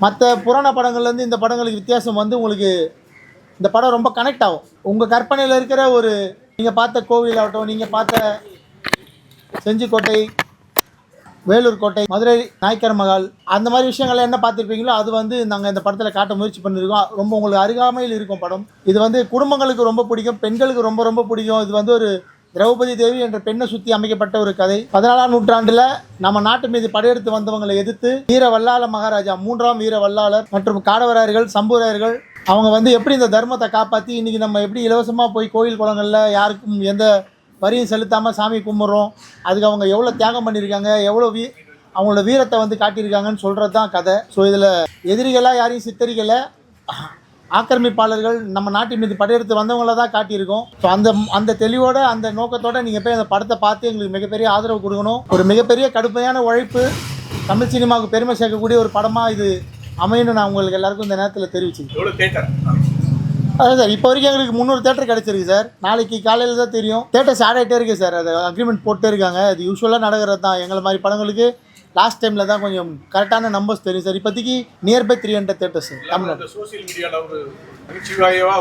மற்ற புராண படங்கள்லேருந்து இந்த படங்களுக்கு வித்தியாசம் வந்து உங்களுக்கு இந்த படம் ரொம்ப கனெக்ட் ஆகும். உங்கள் கற்பனையில் இருக்கிற ஒரு நீங்கள் பார்த்த கோவில் ஆகட்டும், நீங்கள் பார்த்த செஞ்சிக்கோட்டை, வேலூர் கோட்டை, மதுரை நாயக்கர் மகால், அந்த மாதிரி விஷயங்களை என்ன பார்த்துருப்பீங்களோ அது வந்து நாங்கள் இந்த படத்தில் காட்ட முயற்சி பண்ணியிருக்கோம். ரொம்ப உங்களுக்கு அருகாமையில் இருக்கும் படம். இது வந்து குடும்பங்களுக்கு ரொம்ப பிடிக்கும், பெண்களுக்கு ரொம்ப ரொம்ப பிடிக்கும். இது வந்து ஒரு திரௌபதி தேவி என்ற பெண்ணை சுற்றி அமைக்கப்பட்ட ஒரு கதை. 14ஆம் நூற்றாண்டில் நம்ம நாட்டு மீது படையெடுத்து வந்தவங்களை எதிர்த்து வீர வல்லாள மகாராஜா 3ஆம் வீர வல்லாளர் மற்றும் காடவராயர்கள், சம்புவராயர்கள் அவங்க வந்து எப்படி இந்த தர்மத்தை காப்பாற்றி இன்றைக்கி நம்ம எப்படி இலவசமாக போய் கோயில் குளங்களில் யாருக்கும் எந்த வரியும் செலுத்தாமல் சாமி கும்பிட்றோம், அதுக்கு அவங்க எவ்வளோ தியாகம் பண்ணியிருக்காங்க, எவ்வளோ அவங்களோட வீரத்தை வந்து காட்டியிருக்காங்கன்னு சொல்கிறது தான் கதை. ஸோ இதில் எதிரிகளாக யாரையும் சித்தரிக்கலை, ஆக்கிரமிப்பாளர்கள் நம்ம நாட்டின் மீது படையெடுத்து வந்தவங்கள தான் காட்டியிருக்கோம். ஸோ அந்த தெளிவோடு அந்த நோக்கத்தோடு நீங்கள் போய் அந்த படத்தை பார்த்து எங்களுக்கு மிகப்பெரிய ஆதரவு கொடுக்கணும். ஒரு மிகப்பெரிய கடுமையான உழைப்பு தமிழ் சினிமாவுக்கு பெருமை சேர்க்கக்கூடிய ஒரு படமாக இது அமையணும். நான் உங்களுக்கு எல்லாருக்கும் இந்த நேரத்தில் தெரிவிச்சுக்கிறேன். அதான் சார், இப்போ வரைக்கும் எங்களுக்கு 300 தேட்டர் கிடச்சிருக்கு சார். நாளைக்கு காலையில் தான் தெரியும். தேட்டர்ஸ் ஆட் ஆகிட்டே இருக்குது சார். அது அக்ரிமெண்ட் போட்டே இருக்காங்க. அது யூஸ்வலாக நடக்கிறது தான். எங்களை மாதிரி படங்களுக்கு லாஸ்ட் டைமில் தான் கொஞ்சம் கரெக்டான நம்பர்ஸ் தெரியும் சார். இப்போதைக்கு நியர்பை 300 தேட்டர்ஸ் தமிழ்நாடு. சோசியல் மீடியாவில் ஒரு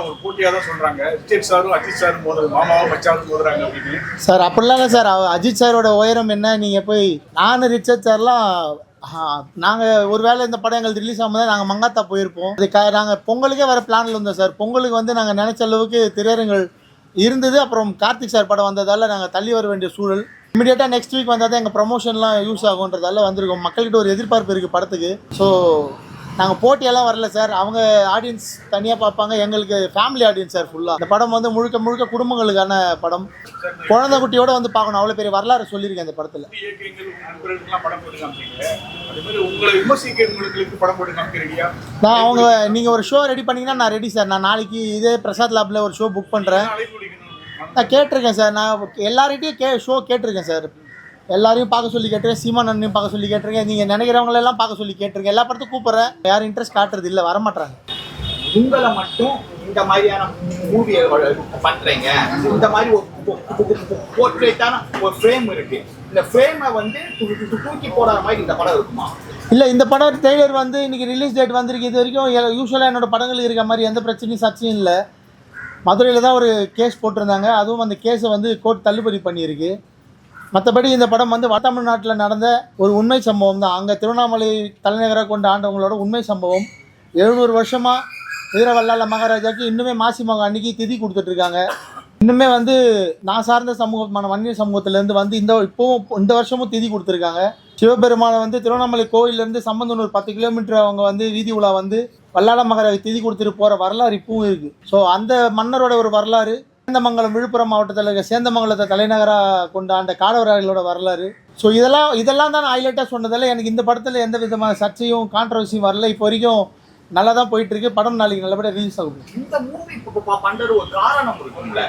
ஒரு போட்டியாக தான் சொல்கிறாங்க, விஜய் சாரும் அஜித் சாரும் மோதுறாங்க, மாமாவும் மச்சாவும் மோதுறாங்க அப்படின்னு. சார் அப்படிலாம் இல்லை சார். அஜித் சாரோட உயரம் என்ன, நீங்கள் போய் நான் ரிச்சர்ட் சார்லாம் நாங்கள் ஒரு வேளை இந்த படம் எங்களுக்கு ரிலீஸ் ஆகும்போது நாங்கள் மங்காத்தா போயிருப்போம். அது நாங்கள் பொங்கலுக்கே வர பிளானில் இருந்தோம் சார். பொங்கலுக்கு வந்து நாங்கள் நினச்ச அளவுக்கு திரையரங்கள் இருந்தது. அப்புறம் கார்த்திக் சார் படம் வந்ததால் நாங்கள் தள்ளி வர வேண்டிய சூழல். இமீடியட்டாக நெக்ஸ்ட் வீக் வந்தால் தான் எங்கள் ப்ரொமோஷன்லாம் யூஸ் ஆகுன்றதால வந்திருக்கோம். மக்கள்கிட்ட ஒரு எதிர்பார்ப்பு இருக்குது படத்துக்கு. ஸோ நாங்கள் போட்டியெல்லாம் வரல சார். அவங்க ஆடியன்ஸ் தனியாக பார்ப்பாங்க, எங்களுக்கு ஃபேமிலி ஆடியன்ஸ் சார் ஃபுல்லாக. இந்த படம் வந்து முழுக்க முழுக்க குடும்பங்களுக்கான படம். குழந்தை குட்டியோடு வந்து பார்க்கணும், அவ்வளோ பெரிய வரலாறு சொல்லியிருக்கேன் இந்த படத்தில். நான் அவங்க நீங்கள் ஒரு ஷோ ரெடி பண்ணிங்கன்னா நான் ரெடி சார். நான் நாளைக்கு இதே பிரசாத் லேபில் ஒரு ஷோ புக் பண்ணுறேன். நான் கேட்டிருக்கேன் சார். நான் எல்லார்கிட்டையும் ஷோ கேட்டிருக்கேன் சார். எல்லாரையும் பார்க்க சொல்லி கேட்டிருக்கேன். சீமான் அண்ணையும் பார்க்க சொல்லி கேட்டிருக்கேன். நீங்கள் நினைக்கிறவங்களெல்லாம் பார்க்க சொல்லி கேட்டிருக்கேன். எல்லா படத்துக்கும் கூப்பிட்றேன். யாரும் இன்ட்ரெஸ்ட் காட்டுறது இல்லை, வரமாட்டாங்க. உங்களை மட்டும் இந்த மாதிரியான மூவியை பண்ணுறீங்க, இந்த மாதிரி ஒரு போர்ட்ரேட்டான ஒரு ஃப்ரேம் இருக்குது, இந்த ஃப்ரேமை வந்து தூக்கி போடாத மாதிரி இந்த படம் இருக்குமா? இல்லை, இந்த படம் ட்ரெய்லர் வந்து இன்றைக்கி ரிலீஸ் டேட் வந்திருக்கு. இது வரைக்கும் யூஸ்வலாக என்னோடய படங்களுக்கு இருக்க மாதிரி எந்த பிரச்சனையும் சர்ச்சையும் இல்லை. மதுரையில் தான் ஒரு கேஸ் போட்டிருந்தாங்க. அதுவும் அந்த கேஸை வந்து கோர்ட் தள்ளுபடி பண்ணியிருக்கு. மற்றபடி இந்த படம் வந்து வடதமிழ்நாட்டில் நடந்த ஒரு உண்மை சம்பவம் தான். அங்கே திருவண்ணாமலை தலைநகராக கொண்டு ஆண்டவங்களோட உண்மை சம்பவம். 700 வருஷமாக வீரவல்லாள மகாராஜாவுக்கு இன்னுமே மாசி மகம் அன்றைக்கி திதி கொடுத்துட்ருக்காங்க. இன்னுமே வந்து நான் சார்ந்த சமூகமான வன்னியர் சமூகத்திலேருந்து வந்து இந்த வருஷமும் திதி கொடுத்துருக்காங்க. சிவபெருமானை வந்து திருவண்ணாமலை கோவிலேருந்து சம்பந்தனூர் 10 கிலோமீட்டர் அவங்க வந்து வீதி உலா வந்து வல்லாள மகாராஜா திதி கொடுத்துட்டு போகிற வரலாறு இப்பவும் இருக்குது. ஸோ அந்த மன்னரோட ஒரு வரலாறு, சேந்தமங்கலம் விழுப்புரம் மாவட்டத்தில் இருக்க சேந்தமங்கலத்தை தலைநகராக கொண்ட அந்த காடவராயர்களோட வரலாறு. ஸோ இதெல்லாம் தான் நான் ஹைலைட்டாக சொன்னதில்லை. எனக்கு இந்த படத்தில் எந்த விதமான சர்ச்சையும் கான்ட்ரவர்சியும் வரல. இப்போ வரைக்கும் நல்லா தான் போயிட்டு இருக்கு. படம் நாளைக்கு நல்லபடியாக ரிலீஸ் ஆகும். இந்த மூவி பண்றது ஒரு காரணம் இருக்கும்ல.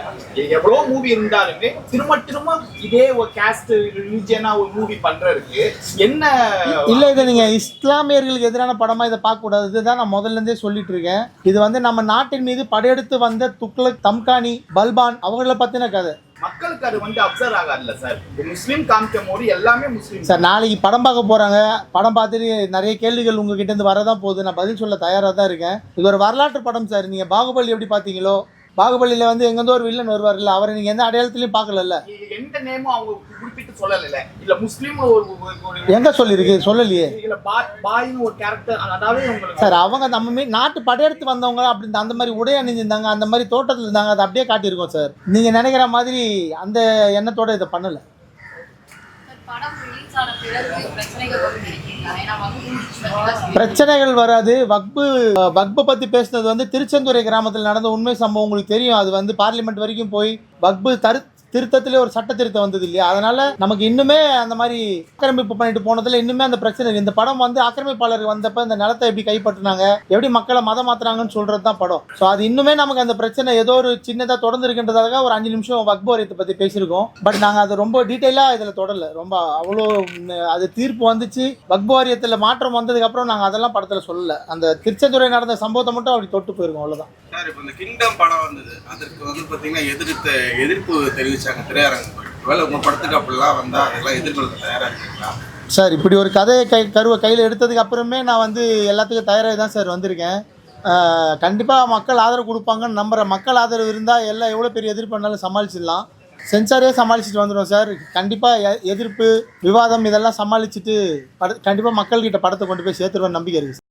எவ்வளோ மூவி இருந்தாலுமே திரும்ப இதே ஒரு காஸ்ட் ரிலிஜியனா ஒரு மூவி பண்றதுக்கு என்ன இல்லை, இதை நீங்கள் இஸ்லாமியர்களுக்கு எதிரான படமாக இதை பார்க்கக்கூடாது. இதுதான் நான் முதல்லேருந்தே சொல்லிட்டு இருக்கேன். இது வந்து நம்ம நாட்டின் மீது படையெடுத்து வந்த துக்ளக், தம்கானி, பல்பான் அவங்கள பற்றின கதை. மக்களுக்கு அது வந்து அப்சர்வ் ஆகாதுல்ல சார். முஸ்லீம் காமிக்கும் போது எல்லாமே முஸ்லீம் சார். நாளைக்கு படம் பார்க்க போகிறாங்க. படம் பார்த்துட்டு நிறைய கேள்விகள் உங்ககிட்ட இருந்து வரதான் போகுது. நான் பதில் சொல்ல தயாராக தான் இருக்கேன். இது ஒரு வரலாற்று படம் சார். நீங்கள் பாகுபலி எப்படி பார்த்தீங்களோ, பாகுபலியில் வந்து எங்கேருந்தோ ஒரு வில்லன் வருவார் இல்லை, அவரை நீங்கள் எந்த அடையாளத்துலையும் பார்க்கல. எந்த நேமும் அவங்க குறிப்பிட்டு சொல்லல. இல்ல முஸ்லீம் எங்க சொல்லியிருக்கு, சொல்லலையே ஒரு கேரக்டர். அதாவது சார் அவங்க நம்ம நாட்டு படையெடுத்து வந்தவங்க அப்படி அந்த மாதிரி உடை அணிஞ்சிருந்தாங்க, அந்த மாதிரி தோட்டத்தில் இருந்தாங்க, அதை அப்படியே காட்டியிருக்கோம் சார். நீங்கள் நினைக்கிற மாதிரி அந்த எண்ணத்தோட இதை பண்ணலை. பிரச்சனைகள் வராது. வக்பு பற்றி பேசுனது வந்து திருச்செந்துறை கிராமத்தில் நடந்த உண்மை சம்பவம் உங்களுக்கு தெரியும். அது வந்து பார்லிமெண்ட் வரைக்கும் போய் வக்பு திருத்தத்திலே ஒரு சட்ட திருத்தம் வந்தது இல்லையா? அதனால நமக்கு இன்னுமே அந்த மாதிரி ஆக்கிரமிப்பு பண்ணிட்டு போனதுல இன்னுமே அந்த பிரச்சனை. இந்த படம் வந்து ஆக்கிரமிப்பாளர் வந்தப்ப இந்த நிலத்தை எப்படி கைப்பற்றினாங்க, எப்படி மக்களை மதம் மாத்துறாங்கன்னு சொல்றது தான் படம். ஸோ அது இன்னுமே நமக்கு அந்த பிரச்சனை ஏதோ ஒரு சின்னதாக தொடர்ந்து இருக்கின்றதாக ஒரு 5 நிமிஷம் வக்பு வாரியத்தை பற்றி பேசியிருக்கோம். பட் நாங்கள் அதை ரொம்ப டீட்டெயிலாக இதில் தொடரல. ரொம்ப அவ்வளோ அது தீர்ப்பு வந்துச்சு, வக்பு வாரியத்தில் மாற்றம் வந்ததுக்கப்புறம் நாங்கள் அதெல்லாம் படத்தில் சொல்லலை. அந்த திருச்செந்துறை நடந்த சம்பவத்தை மட்டும் அப்படி தொட்டு போயிருக்கோம், அவ்வளோதான். சார், இப்போ இந்த கிங்டம் படம் வந்தது, அதற்கு வந்து பார்த்தீங்கன்னா எதிர்ப்பு தெரிவிச்சாங்க திரையரங்கு. ஒருவேளை உங்கள் படத்துக்கு அப்படிலாம் வந்தால் அதெல்லாம் எதிர்கொள்ள தயாராக இருக்கீங்களா? சார் இப்படி ஒரு கதையை கருவை கையில் எடுத்ததுக்கு அப்புறமே நான் வந்து எல்லாத்துக்கும் தயாராகி தான் சார் வந்திருக்கேன். கண்டிப்பாக மக்கள் ஆதரவு கொடுப்பாங்கன்னு நம்புகிறேன். மக்கள் ஆதரவு இருந்தால் எல்லாம் எவ்வளோ பெரிய எதிர்ப்பு பண்ணாலும் சமாளிச்சிடலாம். சென்சாரே சமாளிச்சுட்டு வந்துடும் சார். கண்டிப்பாக எதிர்ப்பு விவாதம் இதெல்லாம் சமாளிச்சுட்டு கண்டிப்பாக மக்கள்கிட்ட படத்தை கொண்டு போய் சேர்த்துருவேன் நம்பிக்கை இருக்குது.